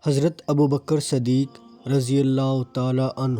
حضرت ابوبکر صدیق رضی اللہ تعالی عنہ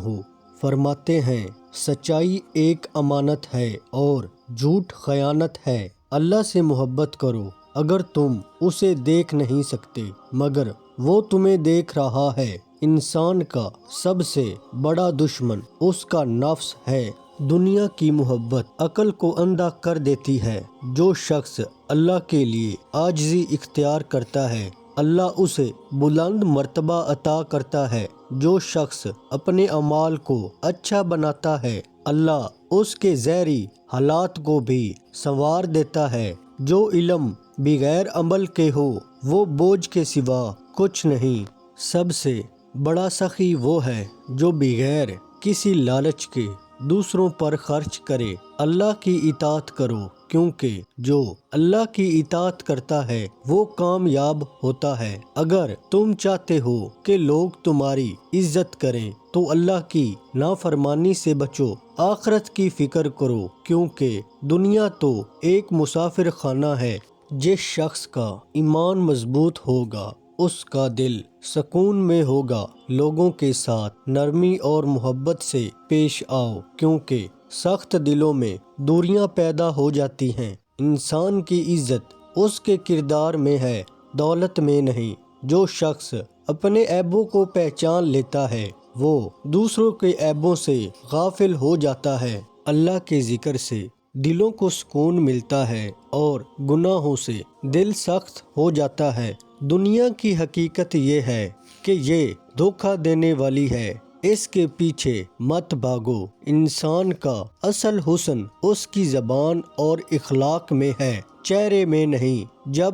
فرماتے ہیں، سچائی ایک امانت ہے اور جھوٹ خیانت ہے۔ اللہ سے محبت کرو اگر تم اسے دیکھ نہیں سکتے مگر وہ تمہیں دیکھ رہا ہے۔ انسان کا سب سے بڑا دشمن اس کا نفس ہے۔ دنیا کی محبت عقل کو اندھا کر دیتی ہے۔ جو شخص اللہ کے لیے عاجزی اختیار کرتا ہے، اللہ اسے بلند مرتبہ عطا کرتا ہے۔ جو شخص اپنے اعمال کو اچھا بناتا ہے، اللہ اس کے ظاہری حالات کو بھی سنوار دیتا ہے۔ جو علم بغیر عمل کے ہو وہ بوجھ کے سوا کچھ نہیں۔ سب سے بڑا سخی وہ ہے جو بغیر کسی لالچ کے دوسروں پر خرچ کرے۔ اللہ کی اطاعت کرو کیونکہ جو اللہ کی اطاعت کرتا ہے وہ کامیاب ہوتا ہے۔ اگر تم چاہتے ہو کہ لوگ تمہاری عزت کریں تو اللہ کی نافرمانی سے بچو۔ آخرت کی فکر کرو کیونکہ دنیا تو ایک مسافر خانہ ہے۔ جس شخص کا ایمان مضبوط ہوگا اس کا دل سکون میں ہوگا۔ لوگوں کے ساتھ نرمی اور محبت سے پیش آؤ کیونکہ سخت دلوں میں دوریاں پیدا ہو جاتی ہیں۔ انسان کی عزت اس کے کردار میں ہے، دولت میں نہیں۔ جو شخص اپنے عیبوں کو پہچان لیتا ہے وہ دوسروں کے عیبوں سے غافل ہو جاتا ہے۔ اللہ کے ذکر سے دلوں کو سکون ملتا ہے اور گناہوں سے دل سخت ہو جاتا ہے۔ دنیا کی حقیقت یہ ہے کہ یہ دھوکہ دینے والی ہے، اس کے پیچھے مت بھاگو۔ انسان کا اصل حسن اس کی زبان اور اخلاق میں ہے، چہرے میں نہیں۔ جب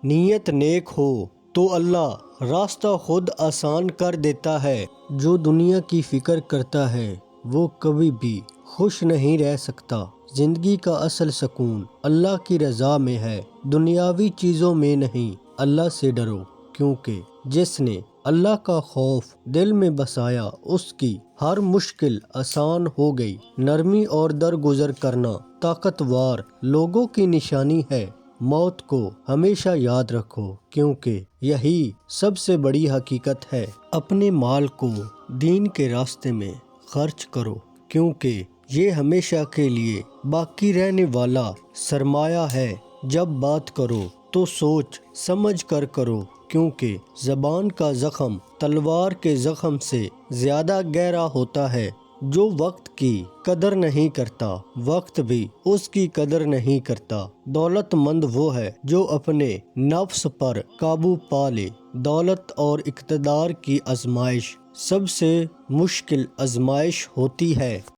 نیت نیک ہو تو اللہ راستہ خود آسان کر دیتا ہے۔ جو دنیا کی فکر کرتا ہے وہ کبھی بھی خوش نہیں رہ سکتا۔ زندگی کا اصل سکون اللہ کی رضا میں ہے، دنیاوی چیزوں میں نہیں۔ اللہ سے ڈرو کیونکہ جس نے اللہ کا خوف دل میں بسایا اس کی ہر مشکل آسان ہو گئی۔ نرمی اور درگزر کرنا طاقتور لوگوں کی نشانی ہے۔ موت کو ہمیشہ یاد رکھو کیونکہ یہی سب سے بڑی حقیقت ہے۔ اپنے مال کو دین کے راستے میں خرچ کرو کیونکہ یہ ہمیشہ کے لیے باقی رہنے والا سرمایہ ہے۔ جب بات کرو تو سوچ سمجھ کر کرو کیونکہ زبان کا زخم تلوار کے زخم سے زیادہ گہرا ہوتا ہے۔ جو وقت کی قدر نہیں کرتا وقت بھی اس کی قدر نہیں کرتا۔ دولت مند وہ ہے جو اپنے نفس پر قابو پا لے۔ دولت اور اقتدار کی آزمائش سب سے مشکل آزمائش ہوتی ہے۔